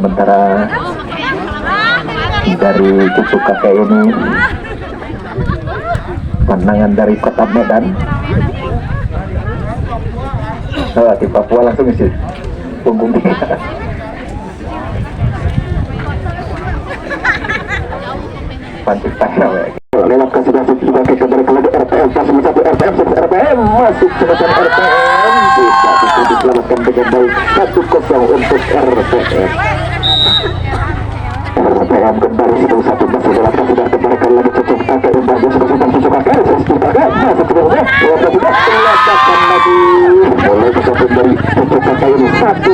sementara dari cucu kakek ini. Pandangan dari kota Medan. Di Papua langsung isi punggung dia. Pantik tanya lewat kasih masuk juga ke kembali ke RPM pasang satu RPM satu RPM masuk semacam RPM bisa diselamatkan dengan baik 1-0 untuk RPM. RPM kembali satu masih dalam sudah kembalikan lagi cocok kakek umpannya sudah cocok kakek cocok kakek masuk sebelumnya lewat sudah selesaikan lagi mulai kesatuan dari cocok kakek ini satu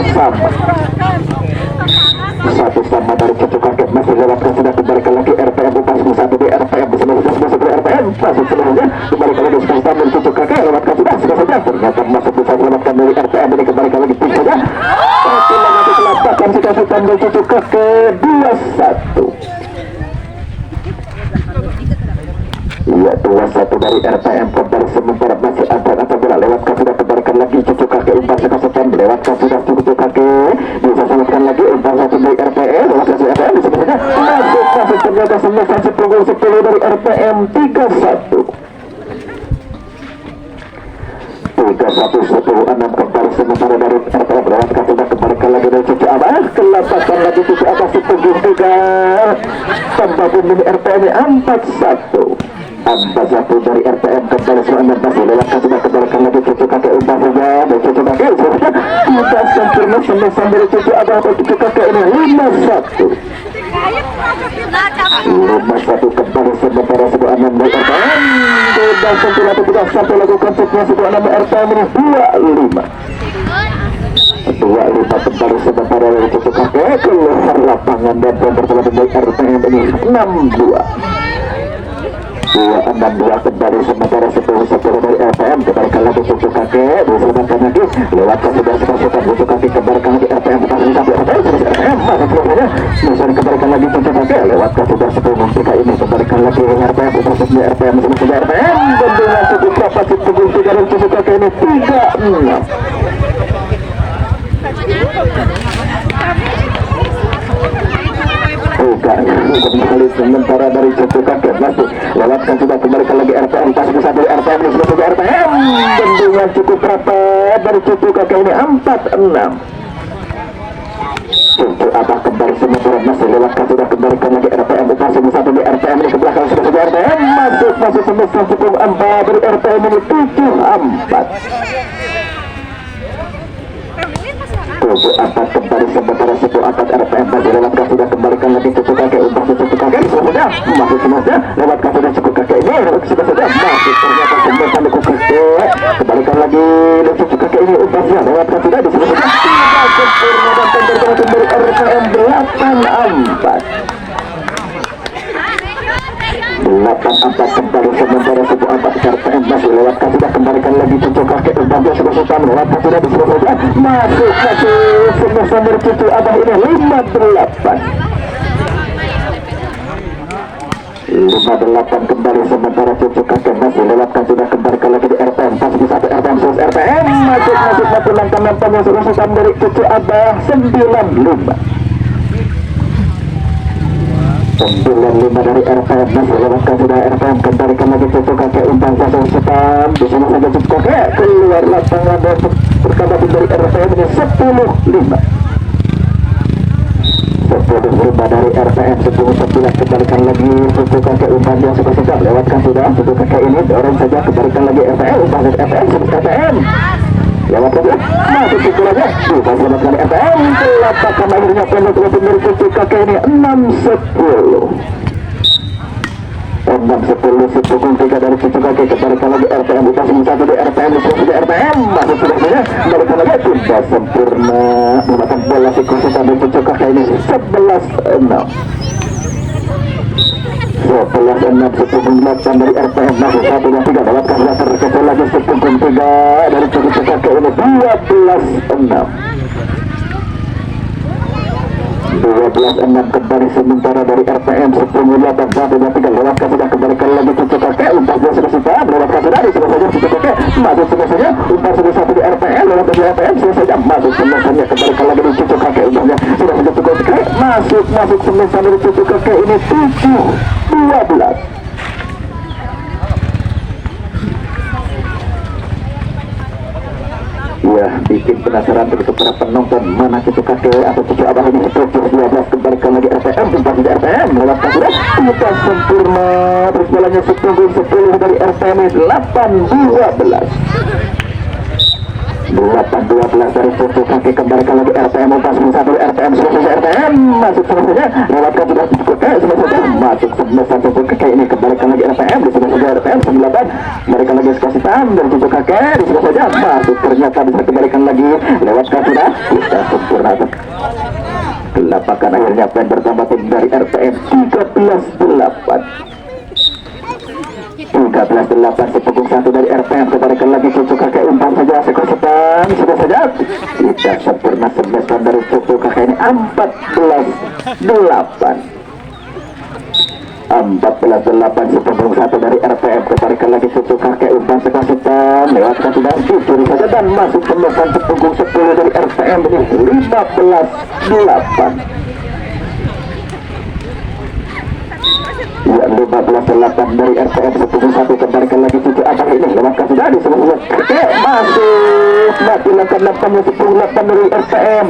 sama dari cocok kakek masih lewat sudah kembalikan lagi RPM pasang satu di RPM bersama masuk di RPM masuk sebelumnya kembalikan lagi sepasang dari cocok kakek lewat sudah saja ternyata masuk bisa selamatkan dari RPM ini kembalikan lagi pun saja satu lagi selesaikan sudah dari cocok kakek 2-1. Iya 2-1 dari RPM kembali sementara masih ada apabila lewatkan sudah kembalikan lagi cucu kakek umpan sekasutan lewatkan sudah cucu kakek bisa selamatkan lagi umpan satu dari RPM lewatkan sudah RPM bisa saja masuk ternyata semua masih punggung 10 dari RPM 3-1 10-6 kembali sementara dari RPM lewatkan sudah kembalikan lagi dari cucu abah kelapatan lagi cucu abah si punggung 3 tambah bumi RPM 4-1 Amba satu dari RPM kembali serangan masih lewatkan sudah kembalikan lagi cucu kakek umpan saja dan cucu kakek sudah tidak sempurna selesai dari cucu abah atau cucu kakek ini 5-1 kembali sementara sebuah 6 dari RPM dan tidak sampai lakukan sebuah 6 RPM ini 2-5 kembali sementara dari cucu kakek keluar lapangan dan pertama dari RPM ini 6-2 2-6-2 kembali sementara 10-1 dari RPM kembalikan lagi cucu kakek diselamatkan lagi lewatkan sudah sepasukan cucu kakek kembalikan lagi RPM pasang sampai RPM terus RPM masuk semuanya bisa kembalikan lagi cucu kakek lewatkan sudah 10 ini kembalikan lagi RPM pasang di RPM sudah RPM dan dengan cucu berapa cucu tiga dan cucu kakek ini 3-6 kembali sementara dari cucu kakek masuk lewatkan sudah kembalikan lagi RPM pasang satu RPM ini sudah RPM dan dengan cukup berapa dari cucu kakek ini 4-6 cucu abah kembali sementara masih lewatkan sudah kembalikan lagi RPM pasang satu di RPM ini ke belakang sudah RPM masuk semesta cukup 4 dari RPM ini 7-4 kembali sementara 1-4 RPM masih lewatkan sudah kembalikan lagi cucu kakek umpan cucu kakek sudah masuk semasa lewatkan sudah cucu kakek ini sudah masuk ternyata semua cucu kakek kembalikan lagi cucu kakek ini umpasnya lewatkan sudah disebutkan tidak sempurna dan terjadi dari RPM 8-4 kembali sementara 1-4 RPM masih lewatkan sudah kembalikan lagi cucu kakek umpasnya sudah lewatkan sudah disebutkan masuk semua dari cucu abah ini 5-8 kembali sementara cucu kakek masih lewatkan sudah kembalikan lagi di RPM pas di satu RPM sus RPM masuk nampan yang sudah dari cucu abah 9-5 dari RPM masih lewatkan sudah RPM kembalikan lagi cucu kakek umpan pasang setan di sana saja cucu kakek keluar lapangan dan berkembali dari RPM ini 10-5 dari RPM 10-9 kembalikan lagi cucu kakek umpan yang suka lewatkan sudah cucu kakek ini dorong saja kembalikan lagi RPM umpan RPM RPM lewat saja masuk cucu lagi bukan selamatkan RPM kelapatan akhirnya pendek dari cucu kakek ini 6-10 sepukung 3 dari cucu kakek kembalikan lagi RPM pasang satu di RPM di RPM masuk sudah saja kembalikan lagi tidak sempurna menggunakan bola si konsultan dari cucu kakek ini 11-6 sepukung 8 dari RPM masuk satu dan 3 lewatkan sudah terkecil lagi sepukung 3 dari cucu kakek ini 12-6 kembali sementara dari RPM 10-8 satu dan 3 lewatkan sudah kembalikan lagi cucu kakek umpan sudah selesai lewatkan sudah di saja cucu kakek masuk saja umpan sudah satu di RPM lewat dari RPM sudah saja masuk semesannya kembalikan lagi dari cucu kakek umpamanya sudah saja cukup sekali masuk semesan dari cucu kakek ini 7-12. Ya, bikin penasaran begitu para penonton mana cucu kakek atau cucu abah ini. 7-12 kembalikan lagi RPM umpan di RPM lewatkan sudah tidak sempurna terus bolanya 10 dari RPM 8-12 dari cucu kakek kembalikan lagi RPM umpan 1 RPM selesai RPM masuk selesai lewatkan sudah cucu kakek selesai masuk selesai cucu kakek ini kembalikan lagi RPM di selesai RPM 9 kembalikan lagi skor hitam dari cucu kakek di selesai saja masuk ternyata bisa kembalikan lagi lewatkan sudah tidak sempurna gelapakan akhirnya pen bertambah tim dari RPM 13-8 sepukul 1 dari RPM kembalikan lagi cucu kakek umpan saja skor hitam sudah saja tidak sempurna 11 dari cucu kakek ini 14-8 sepukul 1 dari RPM kembalikan lagi cucu kakek umpan skor hitam lewatkan sudah dicuri saja dan masuk pembesan sepukul 10 dari RPM ini 15-8. Ya 15-8 dari RPM 10-1 kembalikan lagi cucu abah ini lewatkan sudah di sebelah kakek masuk dilakukan 10-8 dari RPM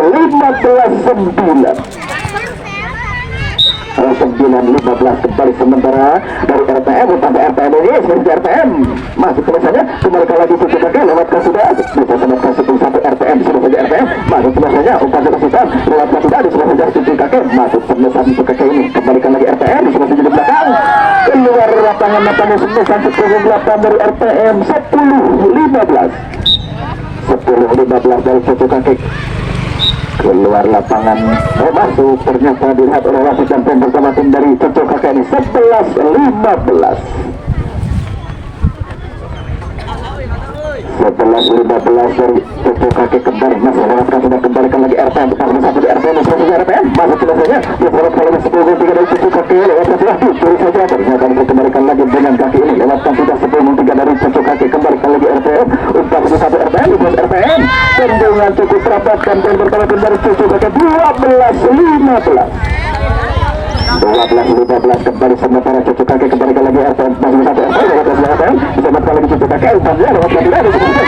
15 kembali sementara dari RPM sampai RPM ini sebenarnya RPM masuk kemasannya kembalikan lagi cucu kakek lewatkan sudah bisa semakan 11 RPM sudah saja RPM masuk kemasannya umpan sudah lewatkan sudah di sebelah cucu kakek masuk sebelah cucu kakek ini kembalikan lagi RPM di sebelah di belakang keluar lapangan 10-8 dari RPM 10-15 dari cucu kakek keluar lapangan masuk ternyata dilihat oleh wasit dan pemain bersama tim dari cucu kakek ini 11-15 dari cucu kakek kembali masih lewatkan sudah kembalikan lagi RPM pasang 1 di RPM selesai RPM masuk selesainya diserap oleh 10-3 dari cucu kakek lewatkan sudah dicuri saja ternyata dikembalikan lagi dengan kaki ini lewatkan sudah 10-3 dari cucu kakek kembalikan lagi RPM umpan 1 RPM di RPM tendangan cukup rapat dan pertama dari cucu kakek 12-15 kembali sementara cucu kakek kembalikan lagi RPM masih 1 RPM lewatkan RPM disematkan lagi cucu kakek umpannya lewatkan sudah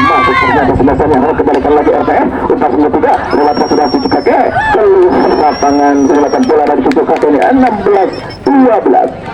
masuk ternyata selesainya kembalikan lagi RPM umpan 10-3 lewatkan sudah cucu kakek keluar lapangan selatan bola dari cucu kakek ini 14-12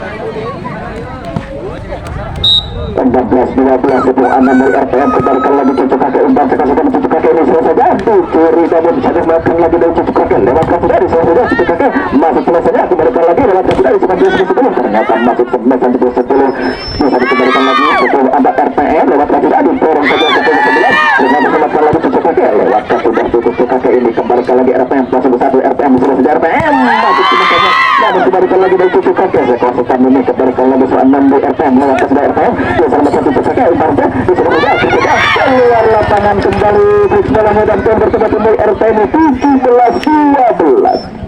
itu 6 dari RPM kembalikan lagi cucu kakek umpan sekarang cucu kakek ini selesai jadi curi namun bisa dimakan lagi dari cucu kakek lewatkan sudah di selesai cucu kakek masuk selesainya kembalikan lagi lewatkan sudah di sepanjang 10 ternyata masuk 11-10 bisa dikembalikan lagi itu ada RPM lewatkan sudah di dorong saja 10-11 ternyata disematkan lagi cucu kakek lewatkan sudah cucu kakek ini kembalikan lagi RPM masuk 1 RPM selesai RPM masuk selesainya namun kembalikan lagi dari cucu kakek sekarang ini kembalikan lagi 6 di RPM lewatkan sudah RPM selamatkan cucu kakek umpannya sudah keluar lapangan kembali di sebelah medan dan bertemu kembali RPM 17-12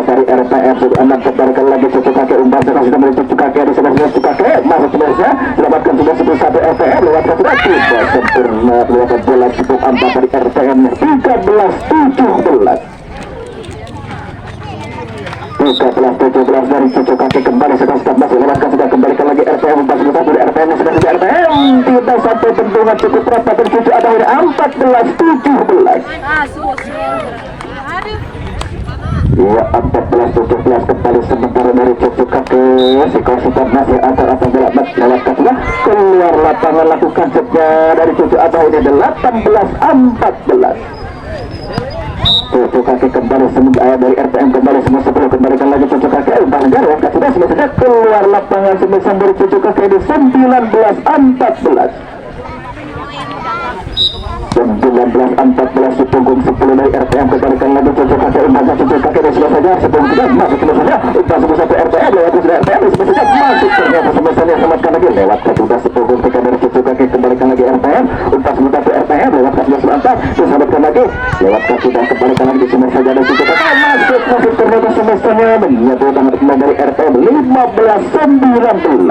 dari RPM sudah 6 kembalikan lagi cucu kakek umpan sekarang sudah menuju cucu kakek di sebelah cucu kakek masuk sebenarnya selamatkan sudah 11 RPM lewatkan sudah tidak sempurna lewatkan bola cukup ampas dari RPM 13-17 dari cucu kakek kembali sekarang masih lewatkan sudah kembalikan lagi RPM 41 dari RPM sudah di RPM tidak sampai bendungan cukup rapat dari cucu ada 14-17 ya 14-17 kembali sementara dari cucu kakek skor sudah masih antara bola lewatkan sudah keluar lapangan lakukan setnya dari cucu ada ini 18-14 cucu kakek kembali dari RPM kembali semua 10 kembalikan lagi cucu kakek umpan negara yang sudah selesai keluar lapangan semisal dari cucu kakek di 19-14 di punggung 10 dari RPM kembalikan lagi cucu kakek umpan cucu kakek di selesai sebelum kita masuk selesai umpan 1 RPM lewat sudah RPM selesai masuk ternyata selesai selamatkan lagi lewat sudah 10 dari cucu kakek kembalikan lagi RPM umpan 1 RPM lewat sudah sebentar diselamatkan lagi lewat sudah kembalikan lagi semua saja dari cucu kakek masuk ternyata semesternya menyatu tangan dari RPM 15-19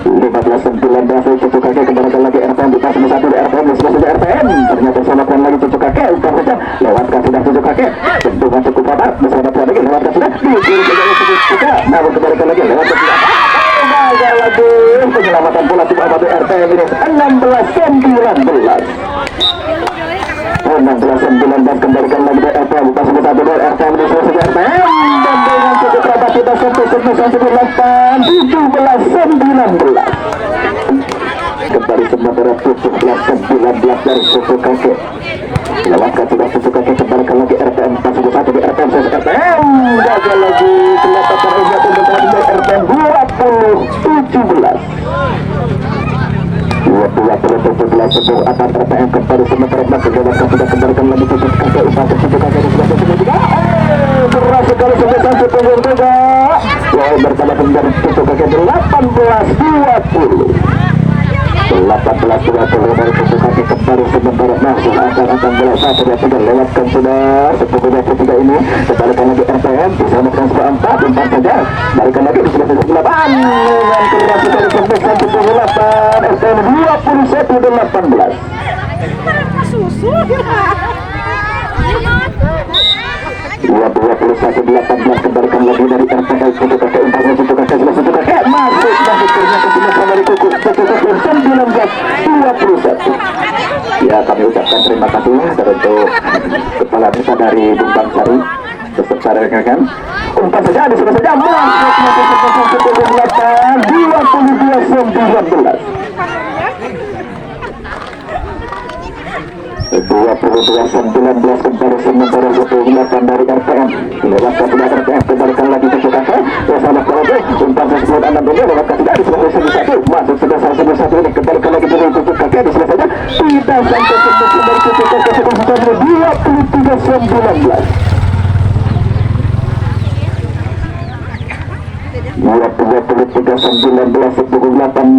15-19 cucu kakek kembalikan lagi RPM buka semua satu di RPM di sebelah RPM ternyata selamatkan lagi cucu kakek umpan saja lewatkan sudah cucu kakek bentukan cukup padat diselamatkan lagi lewatkan sudah di kiri saja cucu kakek namun kembalikan lagi lewatkan sudah gagal lagi penyelamatan bola tiba pada RPM ini 16-19 kembalikan lagi dari RPM buka semua satu dari RPM di sebelah RPM dan dengan cukup rapat kita sampai 17-19 kembali sementara 17-19 dari cucu kakek lewatkan sudah cucu kakek kembalikan lagi RPM 41 di RPM RPM gagal lagi kelihatan terhadap dari RPM 20-17 sebuah atas RPM kembali sementara kelewatkan sudah kembalikan lagi cucu kakek upah cucu kakek di sebelah juga beras sekali sebesar sepuluh juga bersama dengan cucu kakek 18-20 dari cucu kaki kembali sementara masuk akan bola satu dan sudah lewatkan sudah 10-23 ini kembalikan lagi RPM diselamatkan sebuah 4 umpan saja balikan lagi di sebelah 8 dengan keras sekali sebesar 18 RPM 21-18 21-18 kembalikan lagi dari RPM cucu kakek umpannya cucu kakek sebelah cucu kakek masuk ternyata sebelah dari cucu kakek 19-21 ya kami ucapkan terima kasih untuk kepala desa dari Bumbang Sari beserta rekan-rekan umpan saja di sebelah saja masuk 22-19 kembali sementara 18 dari RPM lewatkan sudah RPM kembalikan lagi ke kakek bersama keluarga umpan 10-6 ini lewatkan sudah di sebelah 1 masuk sudah 1 ini kembalikan lagi dari cucu kakek di sebelah saja tidak sampai sebelah dari cucu kakek 23-19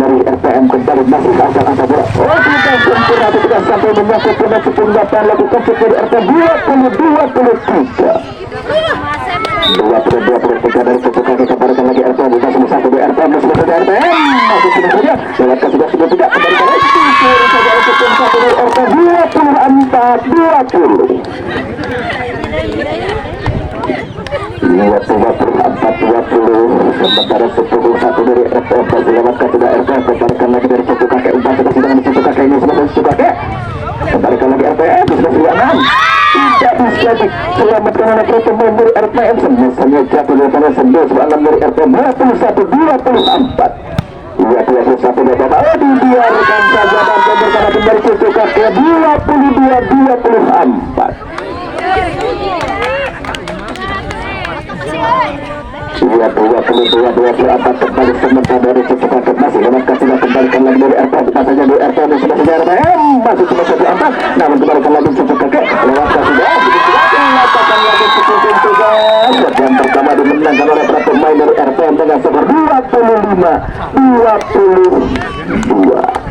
dari RPM kembali masih angka bola tidak sempurna tidak sampai menyangkut pernah kepunggatan lakukan seperti RPM 22-23 dari cucu kaki kembalikan lagi RPM bukan semua satu di RPM masuk saja RPM masuk sudah saja lewatkan sudah tidak kembalikan lagi saja untuk satu dari RPM 24-20 sementara 10-1 dari RPM diselamatkan sudah RPM kembalikan lagi dari cucu kakek umpan sudah dengan cucu kakek ini sebagai cucu kakek kembalikan lagi RPM sudah 96 tidak bisa diselamatkan oleh pemain dari RPM semestinya jatuh dari tangan 9 dari RPM 21-24 dibiarkan saja dan pemberkana kembali cucu kakek 22-24 22 kembali sementara dari cucu kakek masih lewatkan sudah kembalikan lagi dari RPM bukan saja dari RPM dan sudah saja RPM masih cuma 1-4 namun kembalikan lagi cucu kakek lewatkan sudah mengatakan lagi cucu tugas yang pertama dimenangkan oleh para pemain dari RPM dengan skor 25-22